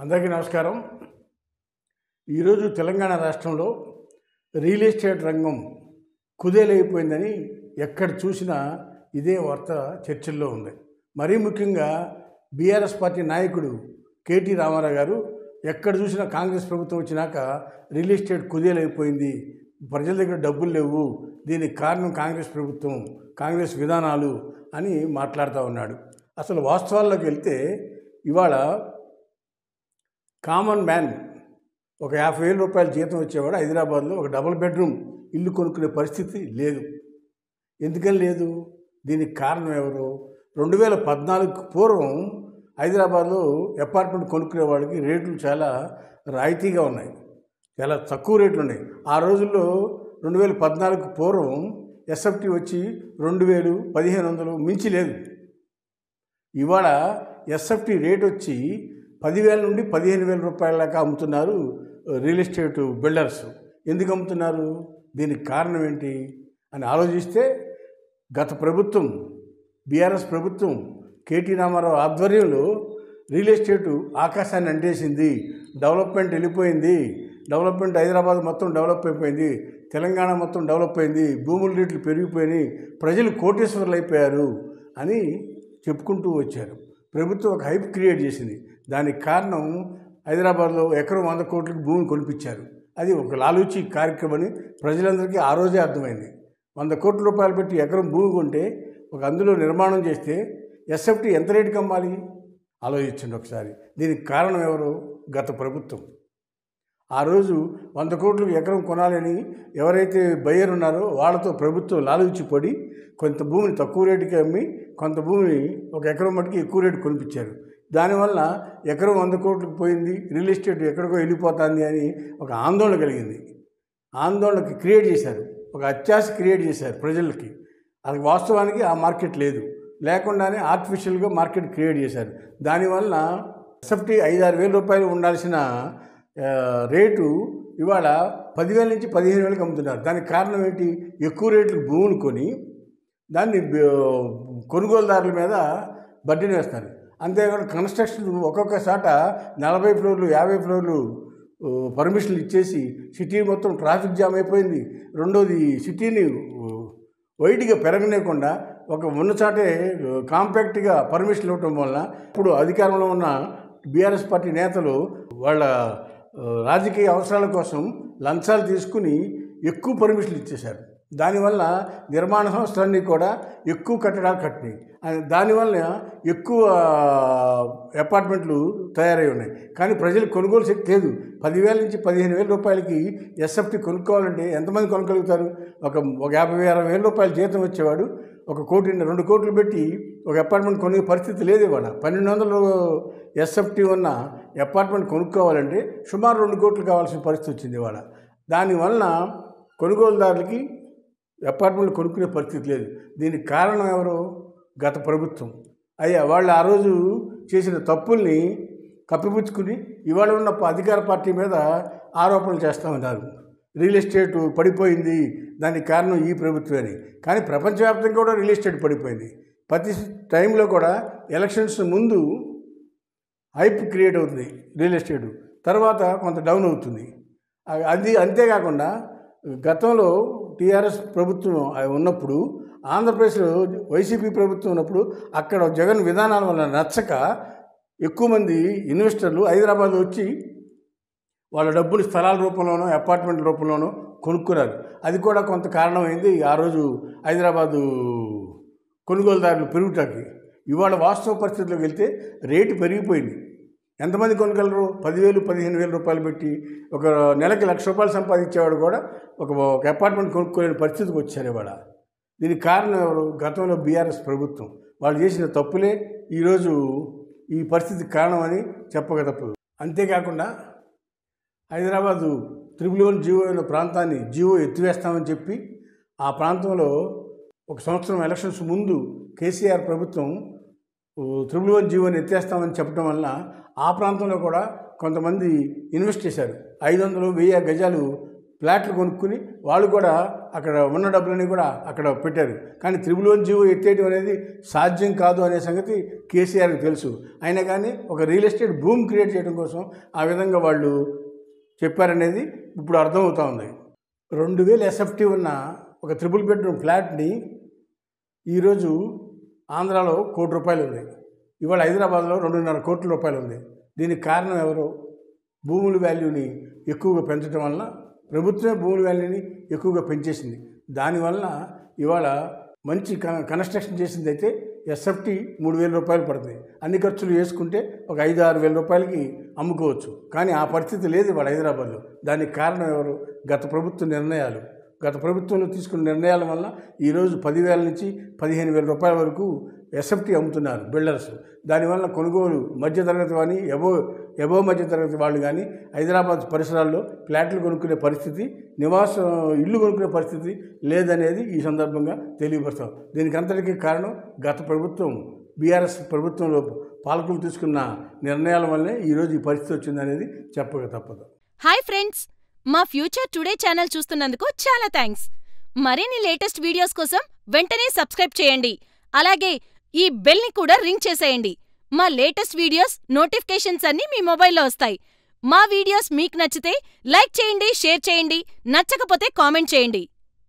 అందరికీ నమస్కారం. ఈరోజు తెలంగాణ రాష్ట్రంలో రియల్ ఎస్టేట్ రంగం కుదేలైపోయిందని ఎక్కడ చూసినా ఇదే వార్త చర్చల్లో ఉంది. మరీ ముఖ్యంగా బీఆర్ఎస్ పార్టీ నాయకుడు కేటీ రామారావు గారు ఎక్కడ చూసినా కాంగ్రెస్ ప్రభుత్వం వచ్చినాక రియల్ ఎస్టేట్ కుదేలైపోయింది, ప్రజల దగ్గర డబ్బులు లేవు, దీనికి కారణం కాంగ్రెస్ ప్రభుత్వం, కాంగ్రెస్ విధానాలు అని మాట్లాడుతూ ఉన్నాడు. అసలు వాస్తవాల్లోకి వెళ్తే ఇవాళ కామన్ మ్యాన్ ఒక 50,000 రూపాయల జీతం వచ్చేవాడు హైదరాబాద్లో ఒక డబుల్ బెడ్రూమ్ ఇల్లు కొనుక్కునే పరిస్థితి లేదు. ఎందుకని లేదు? దీనికి కారణం ఎవరు? 2014 పూర్వం హైదరాబాద్లో అపార్ట్మెంట్ కొనుక్కునే వాళ్ళకి రేట్లు చాలా రాయితీగా ఉన్నాయి, చాలా తక్కువ రేట్లు ఉన్నాయి. ఆ రోజుల్లో 2014 పూర్వం ఎస్ఎఫ్టీ వచ్చి 2,000, 1,500 మించి లేదు. ఇవాళ ఎస్ఎఫ్టీ రేట్ వచ్చి 10,000 నుండి 15,000 రూపాయల దాకా అమ్ముతున్నారు రియల్ ఎస్టేట్ బిల్డర్స్. ఎందుకు అమ్ముతున్నారు? దీనికి కారణం ఏంటి అని ఆలోచిస్తే గత ప్రభుత్వం బీఆర్ఎస్ ప్రభుత్వం కేటీ రామారావు ఆధ్వర్యంలో రియల్ ఎస్టేటు ఆకాశాన్ని అంటేసింది, డెవలప్మెంట్ వెళ్ళిపోయింది, డెవలప్మెంట్ హైదరాబాద్ మొత్తం డెవలప్ అయిపోయింది, తెలంగాణ మొత్తం డెవలప్ అయింది, భూముల రేట్లు పెరిగిపోయినాయి, ప్రజలు కోటేశ్వరులు అయిపోయారు అని చెప్పుకుంటూ వచ్చారు. ప్రభుత్వం ఒక హైప్ క్రియేట్ చేసింది. దానికి కారణం హైదరాబాద్లో ఎకరం 100 కోట్లకు భూమిని కొనిపించారు. అది ఒక లాలూచి కార్యక్రమం అని ప్రజలందరికీ ఆ రోజే అర్థమైంది. 100 కోట్ల రూపాయలు పెట్టి ఎకరం భూమి కొంటే ఒక అందులో నిర్మాణం చేస్తే ఎస్ఎఫ్టీ ఎంత రేటుకి అమ్మాలి ఆలోచించండి ఒకసారి. దీనికి కారణం ఎవరు? గత ప్రభుత్వం. ఆ రోజు 100 కోట్లకు ఎకరం కొనాలని ఎవరైతే బయ్యర్ ఉన్నారో వాళ్ళతో ప్రభుత్వం లాలూచి పడి కొంత భూమిని తక్కువ రేటుకి అమ్మి కొంత భూమిని ఒక ఎకరం మటుకి ఎక్కువ రేటు కొనిపించారు. దానివల్ల ఎకరం 100 కోట్లకు పోయింది, రియల్ ఎస్టేట్ ఎక్కడికో వెళ్ళిపోతుంది అని ఒక ఆందోళన కలిగింది. ఆందోళనకి క్రియేట్ చేశారు, ఒక అత్యాశ క్రియేట్ చేశారు ప్రజలకి. అది వాస్తవానికి ఆ మార్కెట్ లేదు, లేకుండానే ఆర్టిఫిషియల్గా మార్కెట్ క్రియేట్ చేశారు. దానివల్ల ఎస్ఎఫ్టీ 5-6 వేల రూపాయలు ఉండాల్సిన రేటు ఇవాళ 10,000 నుంచి 15,000కి అమ్ముతున్నారు. దానికి కారణం ఏంటి? ఎక్కువ రేట్లకు భూములు కొని దాన్ని కొనుగోలుదారుల మీద బడ్డీని వేస్తారు. అంతేకాకుండా కన్స్ట్రక్షన్ ఒక్కొక్క చాట 40 ఫ్లోర్లు 50 ఫ్లోర్లు పర్మిషన్లు ఇచ్చేసి సిటీ మొత్తం ట్రాఫిక్ జామ్ అయిపోయింది. రెండోది సిటీని వైడ్గా పెరగనేకుండా ఒక ఉన్న చాటే కాంపాక్ట్గా పర్మిషన్లు ఇవ్వటం వలన ఇప్పుడు అధికారంలో ఉన్న బీఆర్ఎస్ పార్టీ నేతలు వాళ్ళ రాజకీయ అవసరాల కోసం లంచాలు తీసుకుని ఎక్కువ పర్మిషన్లు ఇచ్చేశారు. దానివల్ల నిర్మాణ సంస్థలన్నీ కూడా ఎక్కువ కట్టడాలు కట్టినాయి. దానివల్ల ఎక్కువ అపార్ట్మెంట్లు తయారై ఉన్నాయి. కానీ ప్రజలు కొనుగోలు శక్తి లేదు. 10,000 నుంచి 15,000 రూపాయలకి ఎస్ఎఫ్టీ కొనుక్కోవాలంటే ఎంతమంది కొనగలుగుతారు? ఒక 50,000-60,000 రూపాయలు జీతం వచ్చేవాడు 1 కోటి 2 కోట్లు పెట్టి ఒక అపార్ట్మెంట్ కొనే పరిస్థితి లేదు. ఇవాళ 1,200 ఎస్ఎఫ్టీ ఉన్న అపార్ట్మెంట్ కొనుక్కోవాలంటే సుమారు 2 కోట్లు కావాల్సిన పరిస్థితి వచ్చింది ఇవాళ. దానివల్ల కొనుగోలుదారులకి అపార్ట్మెంట్లు కొనుక్కునే పరిస్థితి లేదు. దీనికి కారణం ఎవరు? గత ప్రభుత్వం. వాళ్ళు ఆ రోజు చేసిన తప్పుల్ని కప్పిపుచ్చుకుని ఇవాళ ఉన్న అధికార పార్టీ మీద ఆరోపణలు చేస్తామన్నారు. రియల్ ఎస్టేట్ పడిపోయింది, దానికి కారణం ఈ ప్రభుత్వమే. కానీ ప్రపంచవ్యాప్తంగా కూడా రియల్ ఎస్టేట్ పడిపోయింది. ప్రతి టైంలో కూడా ఎలక్షన్స్ ముందు హైప్ క్రియేట్ అవుతుంది రియల్ ఎస్టేట్, తర్వాత కొంత డౌన్ అవుతుంది. అది అంతేకాకుండా గతంలో టీఆర్ఎస్ ప్రభుత్వం ఉన్నప్పుడు, ఆంధ్రప్రదేశ్లో వైసీపీ ప్రభుత్వం ఉన్నప్పుడు అక్కడ జగన్ విధానాల వల్ల నచ్చక ఎక్కువ మంది ఇన్వెస్టర్లు హైదరాబాద్ వచ్చి వాళ్ళ డబ్బులు స్థలాల రూపంలోనో అపార్ట్మెంట్ రూపంలోనో కొనుక్కున్నారు. అది కూడా కొంత కారణమైంది ఆ రోజు హైదరాబాదు కొనుగోలుదారులు పెరుగుటానికి. ఇవాళ వాస్తవ పరిస్థితుల్లోకి వెళ్తే రేటు పెరిగిపోయింది. ఎంతమంది కొనగలరు? 10,000, 15,000 రూపాయలు పెట్టి ఒక నెలకి 1,00,000 రూపాయలు సంపాదించేవాడు కూడా ఒక అపార్ట్మెంట్ కొనుక్కోలేని పరిస్థితికి వచ్చారు ఇవాళ. దీనికి కారణం ఎవరు? గతంలో బీఆర్ఎస్ ప్రభుత్వం. వాళ్ళు చేసిన తప్పులే ఈరోజు ఈ పరిస్థితికి కారణమని చెప్పక తప్పదు. అంతేకాకుండా హైదరాబాదు 111 జీవో అయిన ప్రాంతాన్ని జీవో ఎత్తివేస్తామని చెప్పి ఆ ప్రాంతంలో 1 సంవత్సరం ఎలక్షన్స్ ముందు కేసీఆర్ ప్రభుత్వం 111 జీవోని ఎత్తేస్తామని చెప్పడం వల్ల ఆ ప్రాంతంలో కూడా కొంతమంది ఇన్వెస్ట్ చేశారు. 500-1000 గజాలు ఫ్లాట్లు కొనుక్కుని వాళ్ళు కూడా అక్కడ ఉన్న డబ్బులని కూడా అక్కడ పెట్టారు. కానీ 111 జీవో ఎత్తేయడం అనేది సాధ్యం కాదు అనే సంగతి కేసీఆర్కి తెలుసు. అయినా కానీ ఒక రియల్ ఎస్టేట్ బూమ్ క్రియేట్ చేయడం కోసం ఆ విధంగా వాళ్ళు చెప్పారనేది ఇప్పుడు అర్థమవుతా ఉంది. 2000 ఎస్ఎఫ్టీ ఉన్న ఒక 3 బెడ్రూమ్ ఫ్లాట్ని ఈరోజు ఆంధ్రాలో ₹1 కోటి ఉంది. ఇవాళ హైదరాబాద్లో 2.5 కోట్ల రూపాయలు ఉంది. దీనికి కారణం ఎవరు? భూముల వాల్యూని ఎక్కువగా పెంచడం వలన ప్రభుత్వమే భూముల వాల్యూని ఎక్కువగా పెంచేసింది. దానివల్ల ఇవాళ మంచి కన్స్ట్రక్షన్ చేసింది అయితే ఎస్ఎఫ్టీ ₹3,000 పడుతుంది. అన్ని ఖర్చులు వేసుకుంటే ఒక 5-6 వేల రూపాయలకి అమ్ముకోవచ్చు. కానీ ఆ పరిస్థితి లేదు ఇవాళ హైదరాబాద్లో. దానికి కారణం ఎవరు? గత ప్రభుత్వ నిర్ణయాలు. గత ప్రభుత్వంలో తీసుకున్న నిర్ణయాల వల్ల ఈరోజు 10,000 నుంచి 15,000 రూపాయల వరకు ఎస్ఎఫ్టీ అమ్ముతున్నారు బిల్డర్స్. దానివల్ల కొనుగోలు మధ్యతరగతి కానీ ఎబో మధ్యతరగతి వాళ్ళు కానీ హైదరాబాద్ పరిసరాల్లో ఫ్లాట్లు కొనుక్కునే పరిస్థితి, ఇల్లు కొనుక్కునే పరిస్థితి లేదనేది ఈ సందర్భంగా తెలియపరుస్తాం. దీనికి అంతటికీ కారణం గత ప్రభుత్వం బీఆర్ఎస్ ప్రభుత్వంలో పాలకులు తీసుకున్న నిర్ణయాల వల్లే ఈరోజు ఈ పరిస్థితి వచ్చిందనేది చెప్పక తప్పదు. హాయ్ ఫ్రెండ్స్, మా ఫ్యూచర్ టుడే ఛానల్ చూస్తున్నందుకు చాలా థ్యాంక్స్. మరిన్ని లేటెస్ట్ వీడియోస్ కోసం వెంటనే సబ్స్క్రైబ్ చేయండి. అలాగే ఈ బెల్ని కూడా రింగ్ చేసేయండి. మా లేటెస్ట్ వీడియోస్ నోటిఫికేషన్స్ అన్నీ మీ మొబైల్లో వస్తాయి. మా వీడియోస్ మీకు నచ్చితే లైక్ చేయండి, షేర్ చేయండి, నచ్చకపోతే కామెంట్ చేయండి.